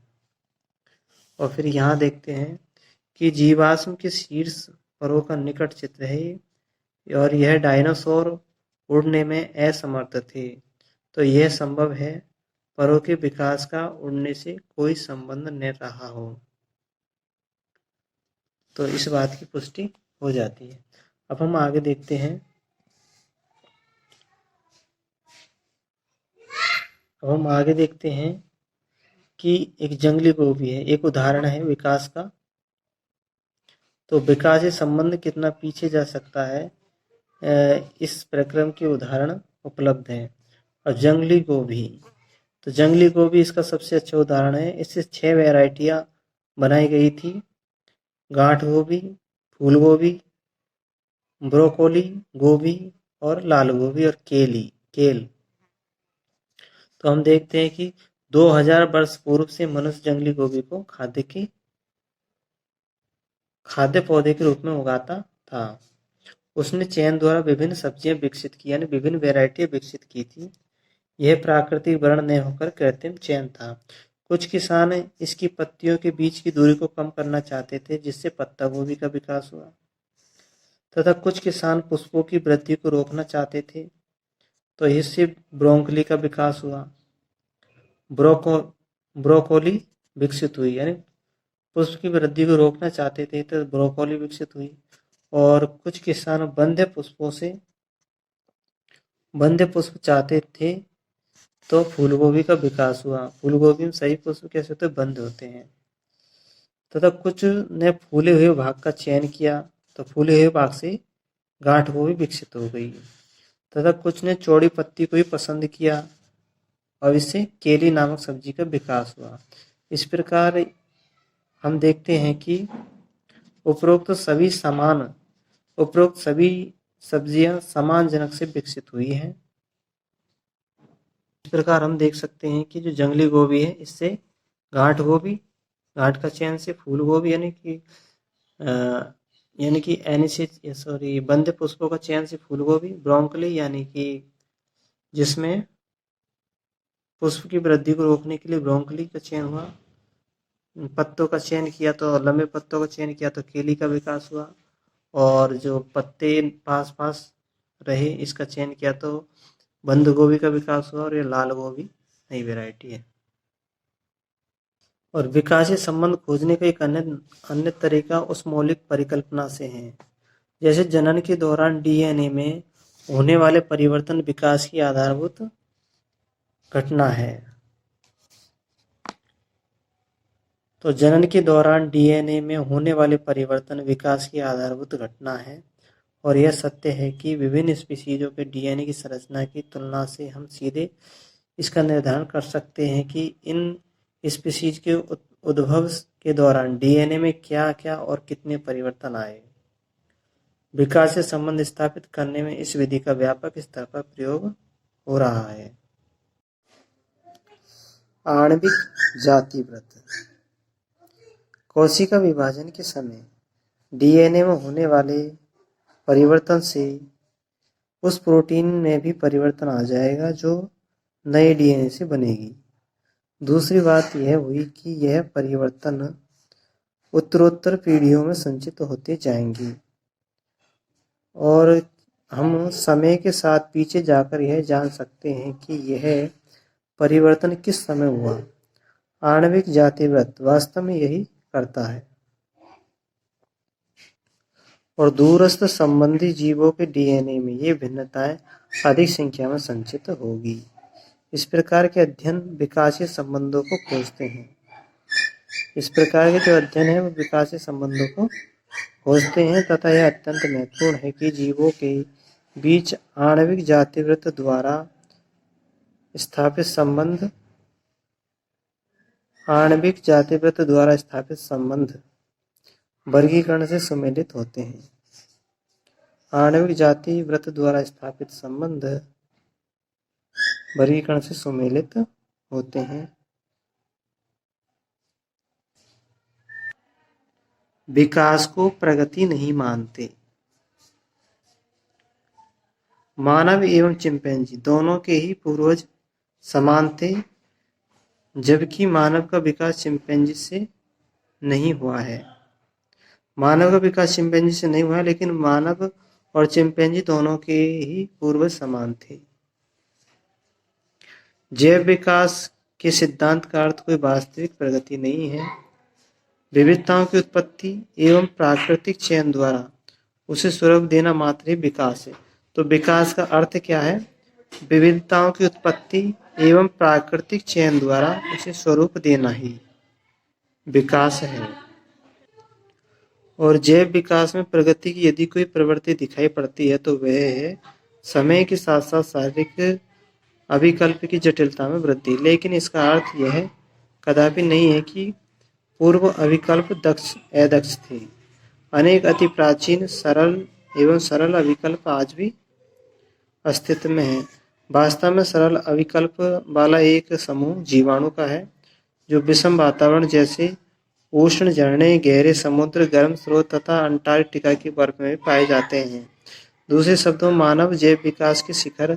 और फिर यहाँ देखते हैं कि जीवाश्म के शीर्ष परों का निकट चित्र है और यह डायनासोर उड़ने में असमर्थ थे। तो यह संभव है परों के विकास का उड़ने से कोई संबंध न रहा हो। तो इस बात की पुष्टि हो जाती है। अब हम आगे देखते हैं। कि एक जंगली गोभी है, एक उदाहरण है विकास का। तो विकास संबंध कितना पीछे जा सकता है, इस प्रक्रम के उदाहरण उपलब्ध हैं। और जंगली गोभी इसका सबसे अच्छा उदाहरण है। इससे 6 वैरायटियां बनाई गई थी। गांठ गोभी, फूल गोभी, ब्रोकोली, गोभी और लाल गोभी और केल। तो हम देखते हैं कि 2000 वर्ष पूर्व से मनुष्य जंगली गोभी को खाद्य पौधे के रूप में उगाता था। उसने चयन द्वारा विभिन्न सब्जियां विकसित की, यानी विभिन्न वैरायटियां विकसित की थी। यह प्राकृतिक वर्ण नहीं होकर कृत्रिम चयन था। कुछ किसान इसकी पत्तियों के बीच की दूरी को कम करना चाहते थे, जिससे पत्ता गोभी का विकास हुआ, तथा कुछ किसान पुष्पों की वृद्धि को रोकना चाहते थे, तो इससे ब्रोंकली का विकास हुआ। ब्रोकोली विकसित हुई, यानी पुष्प की वृद्धि को रोकना चाहते थे तो ब्रोकोली विकसित हुई। और कुछ किसान बंध्य पुष्प चाहते थे, तो फूलगोभी का विकास हुआ। फूलगोभी में सही पुष्प कैसे होते हैं? बंद होते हैं। तथा कुछ ने फूले हुए भाग का चयन किया, तो फूले हुए भाग से गांठ गोभी विकसित हो गई। तथा कुछ ने चौड़ी पत्ती को ही पसंद किया और इससे केली नामक सब्जी का विकास हुआ। इस प्रकार हम देखते हैं कि उपरोक्त सभी सब्जियां समान जनक से विकसित हुई हैं। इस प्रकार हम देख सकते हैं कि जो जंगली गोभी है, इससे गांठ का चयन से फूल गोभी यानी कि बंद पुष्पों का चयन से फूल गोभी, ब्रोंकली यानी कि जिसमें पुष्प की वृद्धि को रोकने के लिए ब्रोंकली का चयन हुआ, पत्तों का चयन किया तो लंबे पत्तों का चयन किया तो केली का विकास हुआ, और जो पत्ते पास पास रहे इसका चयन किया तो बंद गोभी का विकास हुआ, और ये लाल गोभी नई वैरायटी है। और विकासीय संबंध खोजने का एक अन्य तरीका उस मौलिक परिकल्पना से है, जैसे जनन के दौरान डीएनए में होने वाले परिवर्तन विकास की आधारभूत घटना है। तो जनन के दौरान डीएनए में होने वाले परिवर्तन विकास की आधारभूत घटना है, और यह सत्य है कि विभिन्न स्पीशीजों के डीएनए की संरचना की तुलना से हम सीधे इसका निर्धारण कर सकते हैं कि इन स्पीशीज के उद्भव के दौरान डीएनए में क्या क्या और कितने परिवर्तन आए। विकास से संबंध स्थापित करने में इस विधि का व्यापक स्तर पर प्रयोग हो रहा है। आणविक जातिवृत्त। कोशिका विभाजन के समय डीएनए में होने वाले परिवर्तन से उस प्रोटीन में भी परिवर्तन आ जाएगा जो नए डीएनए से बनेगी। दूसरी बात यह हुई कि यह परिवर्तन उत्तरोत्तर पीढ़ियों में संचित होते जाएंगे, और हम समय के साथ पीछे जाकर यह जान सकते हैं कि यह परिवर्तन किस समय हुआ। आणविक जातिवृत्त वास्तव में यही करता है, और दूरस्थ संबंधी जीवों के डीएनए में ये भिन्नताएं अधिक संख्या में संचित होगी। इस प्रकार के अध्ययन विकासीय संबंधों को खोजते हैं। इस प्रकार के जो अध्ययन है वो विकासीय संबंधों को खोजते हैं, तथा यह अत्यंत महत्वपूर्ण है कि जीवों के बीच आणविक जातिवृत्त द्वारा स्थापित संबंध वर्गीकरण से सम्मिलित होते हैं। आणविक जातिवृत्त द्वारा स्थापित संबंध वर्गीकरण से सम्मिलित होते हैं। विकास को प्रगति नहीं मानते। मानव एवं चिंपैंजी दोनों के ही पूर्वज समान थे, जबकि मानव का विकास चिंपैंजी से नहीं हुआ है। मानव का विकास चिंपैंजी से नहीं हुआ है, लेकिन मानव और चिंपैंजी दोनों के ही पूर्वज समान थे। जैव विकास के सिद्धांत का अर्थ कोई वास्तविक प्रगति नहीं है। विविधताओं की उत्पत्ति एवं प्राकृतिक चयन द्वारा उसे स्वरूप देना मात्र ही विकास है। तो विकास का अर्थ क्या है? विविधताओं की उत्पत्ति एवं प्राकृतिक चयन द्वारा उसे स्वरूप देना ही विकास है। और जैव विकास में प्रगति की यदि कोई प्रवृत्ति दिखाई पड़ती है तो वह है समय के साथ साथ शारीरिक अभिकल्प की जटिलता में वृद्धि। लेकिन इसका अर्थ यह कदापि नहीं है कि पूर्व अभिकल्प अदक्ष थे। अनेक अति प्राचीन सरल एवं सरल अविकल्प आज भी अस्तित्व में है। वास्तव में सरल अविकल्प वाला एक समूह जीवाणु का है, जो विषम वातावरण जैसे उष्ण झरने, गहरे समुद्र, गर्म स्रोत तथा अंटार्कटिका की बर्फ में पाए जाते हैं। दूसरे शब्दों में, मानव जैव विकास के शिखर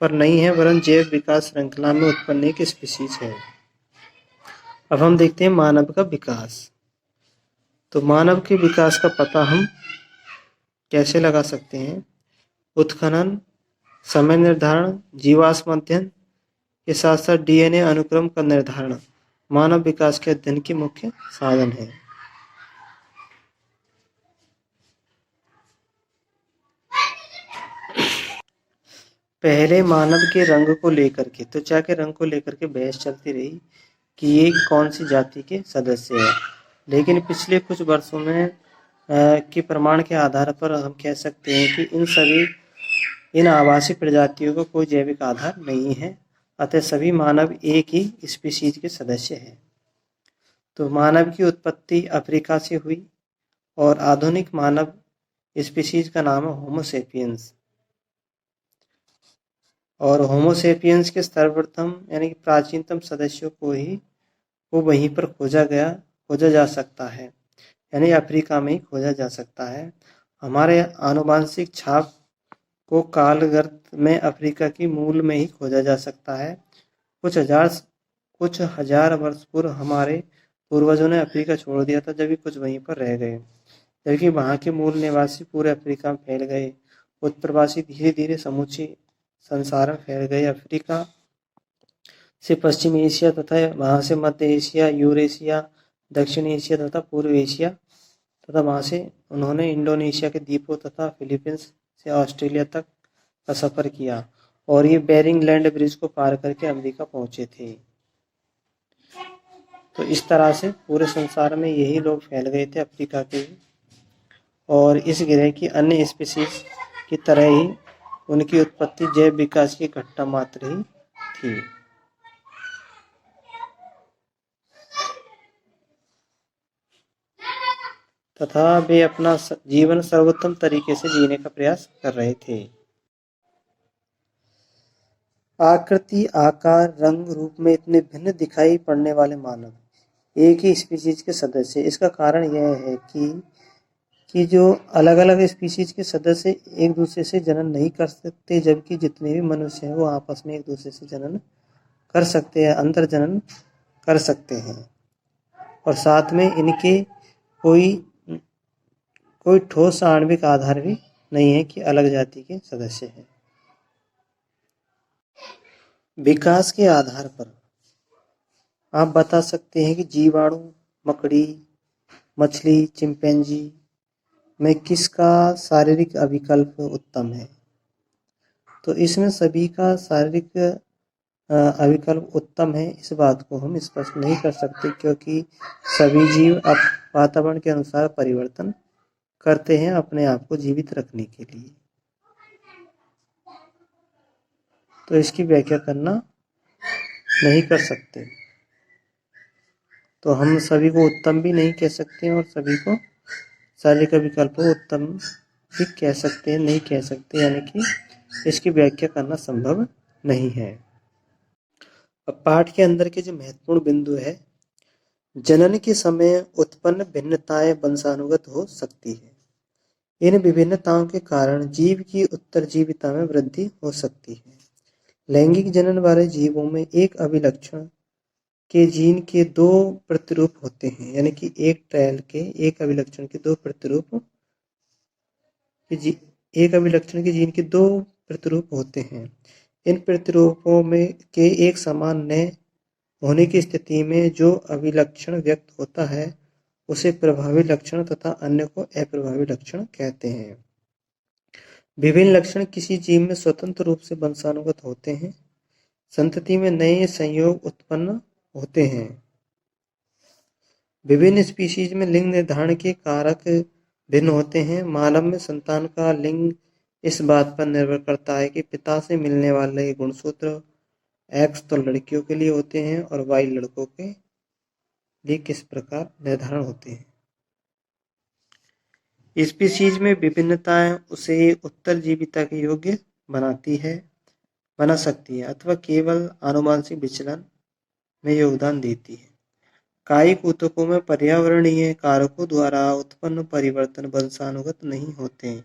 पर नहीं है, वरन जैव विकास श्रृंखला में उत्पन्न एक स्पीशीज है। अब हम देखते हैं मानव का विकास। तो मानव के विकास का पता हम कैसे लगा सकते हैं? उत्खनन, समय निर्धारण, जीवाश्म अध्ययन के साथ साथ डीएनए अनुक्रम का निर्धारण मानव विकास के अध्ययन के मुख्य साधन है। पहले मानव के रंग को लेकर के, त्वचा के रंग को लेकर के बहस चलती रही कि ये कौन सी जाति के सदस्य है, लेकिन पिछले कुछ वर्षों में के प्रमाण के आधार पर हम कह सकते हैं कि इन आवासीय प्रजातियों का कोई जैविक आधार नहीं है, अतः सभी मानव एक ही स्पीशीज के सदस्य हैं। तो मानव की उत्पत्ति अफ्रीका से हुई और आधुनिक मानव स्पीशीज का नाम है होमो सेपियंस। और होमो सेपियंस के सर्वप्रथम यानी कि प्राचीनतम सदस्यों को वहीं पर खोजा जा सकता है, यानी अफ्रीका में ही खोजा जा सकता है। हमारे आनुवांशिक छाप को कालगर्त में अफ्रीका की मूल में ही खोजा जा सकता है। कुछ हजार वर्ष पूर्व हमारे पूर्वजों ने अफ्रीका छोड़ दिया था, जबकि कुछ वहीं पर रह गए, जबकि वहाँ के मूल निवासी पूरे अफ्रीका में फैल गए। उत्प्रवासी धीरे धीरे समूचे संसार में फैल गए। अफ्रीका से पश्चिम एशिया तथा वहाँ से मध्य एशिया, यूरेशिया, दक्षिण एशिया तथा पूर्व एशिया तथा वहाँ से उन्होंने इंडोनेशिया के द्वीपों तथा फिलीपींस से ऑस्ट्रेलिया तक का सफर किया और ये बेरिंग लैंड ब्रिज को पार करके अमेरिका पहुंचे थे। तो इस तरह से पूरे संसार में यही लोग फैल गए थे, अफ्रीका के, और इस ग्रह की अन्य स्पीशीज की तरह ही उनकी उत्पत्ति जैव विकास की घटना मात्र ही थी। तथा वे अपना जीवन सर्वोत्तम तरीके से जीने का प्रयास कर रहे थे। आकृति, आकार, रंग, रूप में इतने भिन्न दिखाई पड़ने वाले मानव एक ही स्पीशीज के सदस्य। इसका कारण यह है कि जो अलग अलग स्पीशीज के सदस्य एक दूसरे से जनन नहीं कर सकते, जबकि जितने भी मनुष्य हैं वो आपस में एक दूसरे से जनन कर सकते हैं, अंतर जनन कर सकते हैं, और साथ में इनके कोई ठोस आणविक आधार भी नहीं है कि अलग जाति के सदस्य हैं। विकास के आधार पर आप बता सकते हैं कि जीवाणु, मकड़ी, मछली, चिंपैंजी में किसका शारीरिक अविकल्प उत्तम है? तो इसमें सभी का शारीरिक अविकल्प उत्तम है, इस बात को हम स्पष्ट नहीं कर सकते, क्योंकि सभी जीव वातावरण के अनुसार परिवर्तन करते हैं अपने आप को जीवित रखने के लिए। तो इसकी व्याख्या करना नहीं कर सकते। तो हम सभी को उत्तम भी नहीं कह सकते और सभी को शारीरिक विकल्प उत्तम भी कह सकते हैं, नहीं कह सकते, यानी कि इसकी व्याख्या करना संभव नहीं है। अब पाठ के अंदर के जो महत्वपूर्ण बिंदु है, जनन के समय उत्पन्न भिन्नताएं वंशानुगत हो सकती है। इन विभिन्नताओं के कारण जीव की उत्तरजीविता में वृद्धि हो सकती है। लैंगिक जनन वाले जीवों में एक अभिलक्षण के जीन के दो प्रतिरूप होते हैं, यानी कि एक ट्रायल के एक अभिलक्षण के दो प्रतिरूप जीन के दो प्रतिरूप होते हैं। इन प्रतिरूपों में के एक समान न होने की स्थिति में जो अभिलक्षण व्यक्त होता है उसे प्रभावी लक्षण तथा अन्य को अप्रभावी लक्षण कहते हैं। विभिन्न लक्षण किसी जीव में स्वतंत्र रूप से वंशानुगत होते हैं। संतति में नए संयोग उत्पन्न होते हैं। विभिन्न स्पीशीज में लिंग निर्धारण के कारक भिन्न होते हैं। मानव में संतान का लिंग इस बात पर निर्भर करता है कि पिता से मिलने वाले गुणसूत्र एक्स तो लड़कियों के लिए होते हैं और वाई लड़कों के लिए किस प्रकार निर्धारण होते हैं। स्पीशीज में विभिन्नताएं उसे उत्तरजीविता के योग्य बना सकती है अथवा केवल आनुवंशिक विचलन में योगदान देती है। कायिक ऊतकों में पर्यावरणीय कारकों द्वारा उत्पन्न परिवर्तन वंशानुगत नहीं होते हैं।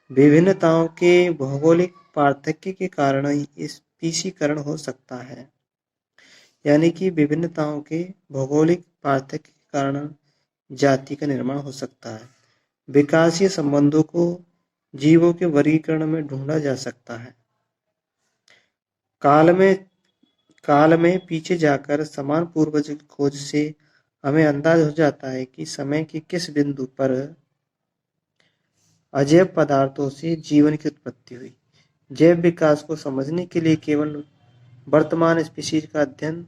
विभिन्नताओं के भौगोलिक पार्थक्य के कारण स्पीशीकरण हो सकता है। यानी कि विभिन्नताओं के भौगोलिक पार्थक्य के कारण जाति का निर्माण हो सकता है। विकासीय संबंधों को जीवों के वर्गीकरण में ढूंढा जा सकता है। काल में पीछे जाकर समान पूर्वज की खोज से हमें अंदाज हो जाता है कि समय के किस बिंदु पर अजैव पदार्थों से जीवन की उत्पत्ति हुई। जैव विकास को समझने के लिए केवल वर्तमान स्पीशीज का अध्ययन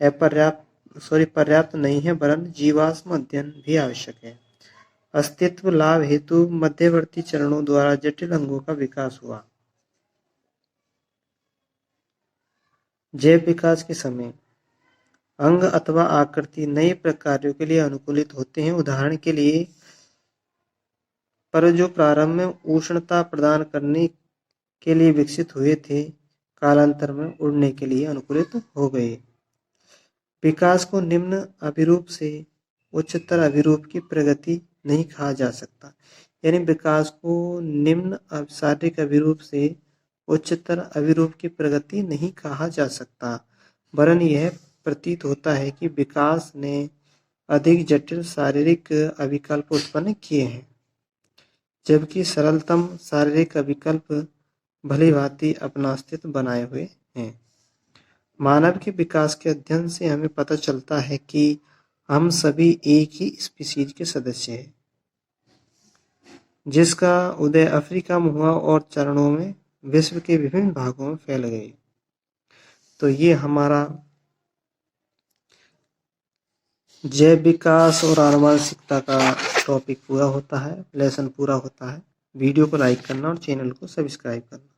पर्याप्त नहीं है, वरन जीवाश्म अध्ययन भी आवश्यक है। अस्तित्व लाभ हेतु मध्यवर्ती चरणों द्वारा जटिल अंगों का विकास हुआ। जैव विकास के समय अंग अथवा आकृति नए प्रकारों के लिए अनुकूलित होते हैं। उदाहरण के लिए पर जो प्रारंभ में उष्णता प्रदान करने के लिए विकसित हुए थे, कालांतर में उड़ने के लिए अनुकूलित हो गए। विकास को निम्न अभिरूप से उच्चतर अभिरूप की प्रगति नहीं कहा जा सकता। यानी विकास को निम्न शारीरिक अभिरूप से उच्चतर अभिरूप की प्रगति नहीं कहा जा सकता, वरन यह प्रतीत होता है कि विकास ने अधिक जटिल शारीरिक अभिकल्प उत्पन्न किए हैं, जबकि सरलतम शारीरिक अभिकल्प भली भांति अपना अस्तित्व बनाए हुए हैं। मानव के विकास के अध्ययन से हमें पता चलता है कि हम सभी एक ही स्पीशीज के सदस्य हैं, जिसका उदय अफ्रीका में हुआ और चरणों में विश्व के विभिन्न भागों में फैल गए। तो ये हमारा जैव विकास और आनुवंशिकता का टॉपिक पूरा होता है, लेसन पूरा होता है। वीडियो को लाइक करना और चैनल को सब्सक्राइब करना।